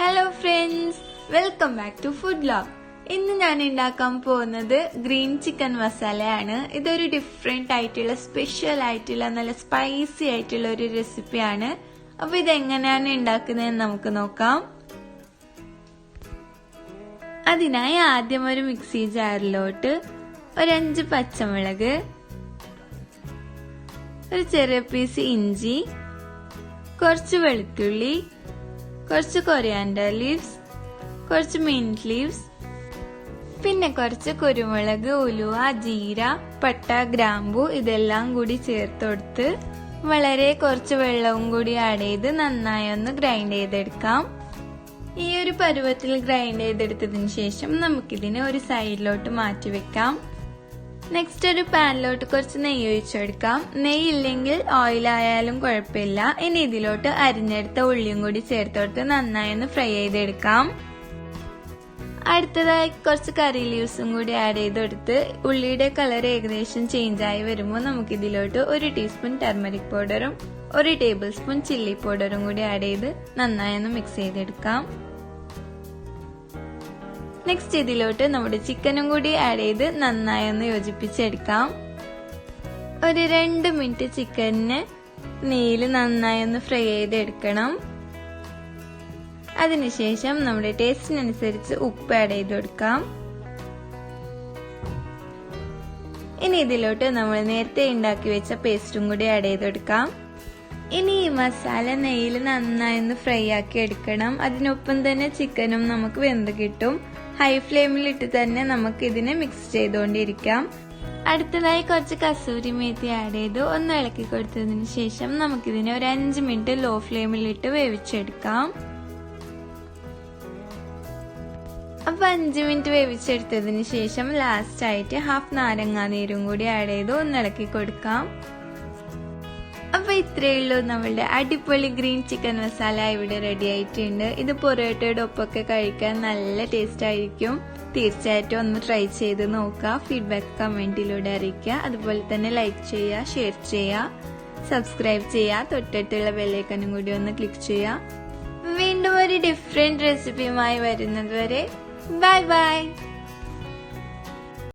Hello friends, welcome back to food vlog. ഇന്ന് ഞാൻ ഉണ്ടാക്കാൻ പോകുന്നത് ഗ്രീൻ ചിക്കൻ മസാലയാണ്. ഇതൊരു ഡിഫറെന്റ് ആയിട്ടുള്ള സ്പെഷ്യൽ ആയിട്ടുള്ള നല്ല സ്പൈസി ആയിട്ടുള്ള ഒരു റെസിപ്പിയാണ്. അപ്പൊ ഇതെങ്ങനെയാണ് ഉണ്ടാക്കുന്നതെന്ന് നമുക്ക് നോക്കാം. അതിനായി ആദ്യം ഒരു മിക്സി ജാറിലോട്ട് ഒരു 5 പച്ചമുളക്, ഒരു ചെറിയ പീസ് ഇഞ്ചി, കുറച്ച് വെളുത്തുള്ളി, കുറച്ച് കൊറിയാൻഡർ ലീവ്സ്, കുറച്ച് മിന്റ് ലീവ്സ്, പിന്നെ കുറച്ച് കുരുമുളക്, ഉലുവ, ജീര, പട്ട, ഗ്രാമ്പു ഇതെല്ലാം കൂടി ചേർത്ത് കൊടുത്ത് വളരെ കുറച്ച് വെള്ളവും കൂടി ആഡ് ചെയ്ത് നന്നായി ഒന്ന് ഗ്രൈൻഡ് ചെയ്തെടുക്കാം. ഈ ഒരു പരുവത്തിൽ ഗ്രൈൻഡ് ചെയ്തെടുത്തതിന് ശേഷം നമുക്കിതിനെ ഒരു സൈഡിലോട്ട് മാറ്റി വെക്കാം. നെക്സ്റ്റ് ഒരു പാനിലോട്ട് കുറച്ച് നെയ്യ് ഒഴിച്ചെടുക്കാം. നെയ്യ് ഇല്ലെങ്കിൽ ഓയിൽ ആയാലും കുഴപ്പമില്ല. ഇനി ഇതിലോട്ട് അരിഞ്ഞെടുത്ത ഉള്ളിയും കൂടി ചേർത്തെടുത്ത് നന്നായി ഒന്ന് ഫ്രൈ ചെയ്തെടുക്കാം. അടുത്തതായി കുറച്ച് കറി ലീവ്സും കൂടി ആഡ് ചെയ്തെടുത്ത് ഉള്ളിയുടെ കളർ ഏകദേശം ചേഞ്ച് ആയി വരുമ്പോൾ നമുക്കിതിലോട്ട് 1 ടീസ്പൂൺ ടർമറിക് പൗഡറും 1 ടേബിൾ സ്പൂൺ ചില്ലി പൗഡറും കൂടി ആഡ് ചെയ്ത് നന്നായി ഒന്ന് മിക്സ് ചെയ്തെടുക്കാം. നെക്സ്റ്റ് ഇതിലോട്ട് നമ്മുടെ ചിക്കനും കൂടി ആഡ് ചെയ്ത് നന്നായി ഒന്ന് യോജിപ്പിച്ചെടുക്കാം. ഒരു 2 മിനിറ്റ് ചിക്കനിന് നെയ്യിൽ നന്നായി ഒന്ന് ഫ്രൈ ചെയ്തെടുക്കണം. അതിനുശേഷം നമ്മുടെ ടേസ്റ്റിനനുസരിച്ച് ഉപ്പ് ആഡ് ചെയ്ത് കൊടുക്കാം. ഇനി ഇതിലോട്ട് നമ്മൾ നേരത്തെ ഉണ്ടാക്കി വെച്ച പേസ്റ്റും കൂടി ആഡ് ചെയ്ത് കൊടുക്കാം. ഇനി ഈ മസാല നെയ്യിൽ നന്നായി ഒന്ന് ഫ്രൈ ആക്കി എടുക്കണം. അതിനൊപ്പം തന്നെ ചിക്കനും നമുക്ക് വെന്ത് കിട്ടും. ഹൈ ഫ്ലെയിമിലിട്ട് തന്നെ നമുക്ക് ഇതിനെ മിക്സ് ചെയ്തുകൊണ്ടിരിക്കാം. അടുത്തതായി കുറച്ച് കസൂരി മേത്തി ആഡ് ചെയ്ത് ഒന്ന് ഇളക്കി കൊടുത്തതിന് ശേഷം നമുക്കിതിനെ ഒരു 5 മിനിറ്റ് ലോ ഫ്ലെയിമിലിട്ട് വേവിച്ചെടുക്കാം. അപ്പൊ 5 മിനിറ്റ് വേവിച്ചെടുത്തതിന് ശേഷം ലാസ്റ്റ് ആയിട്ട് ഹാഫ് നാരങ്ങാ നീരും കൂടി ആഡ് ചെയ്ത് ഒന്ന് ഇളക്കി കൊടുക്കാം. അപ്പൊ ഇത്രയേ ഉള്ളൂ, നമ്മളുടെ അടിപൊളി ഗ്രീൻ ചിക്കൻ മസാല ഇവിടെ റെഡി ആയിട്ടുണ്ട്. ഇത് പൊറോട്ടയുടെ ഒപ്പൊക്കെ കഴിക്കാൻ നല്ല ടേസ്റ്റ് ആയിരിക്കും. തീർച്ചയായിട്ടും ഒന്ന് ട്രൈ ചെയ്ത് നോക്കുക. ഫീഡ്ബാക്ക് കമന്റിലൂടെ അറിയിക്കുക. അതുപോലെ തന്നെ ലൈക്ക് ചെയ്യുക, ഷെയർ ചെയ്യുക, സബ്സ്ക്രൈബ് ചെയ്യുക, തൊട്ടടുത്തുള്ള ബെല്ലൈക്കനും കൂടി ഒന്ന് ക്ലിക്ക് ചെയ്യുക. വീണ്ടും ഒരു ഡിഫറെന്റ് റെസിപ്പിയുമായി വരുന്നത് വരെ ബൈ ബൈ.